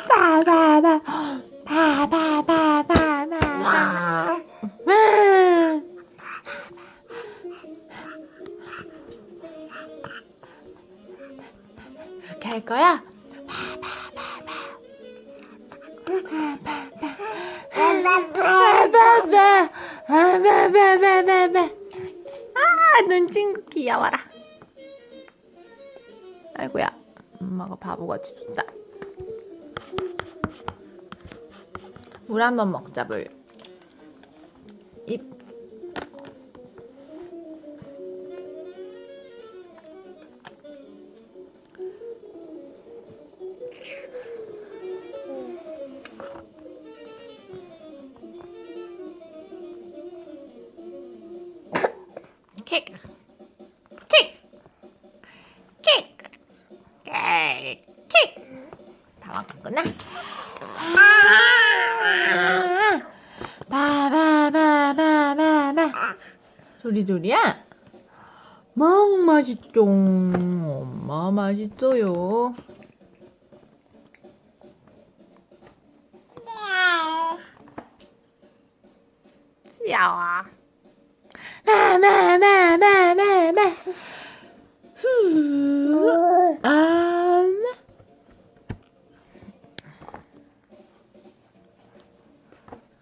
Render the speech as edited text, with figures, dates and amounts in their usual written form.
바바바 바바바바바바 이렇게 할 거야? 아, 눈 친구 귀여워라. 아이고야, 엄마가 바보같이 줬다. 물 한번 먹자, 물. 입. 킥. 킥. 킥. 킥. 다 먹었구나. 바바바바바바 소리소리야? 막 맛있죠. 엄마 맛있어요. 귀여워. 마마마마마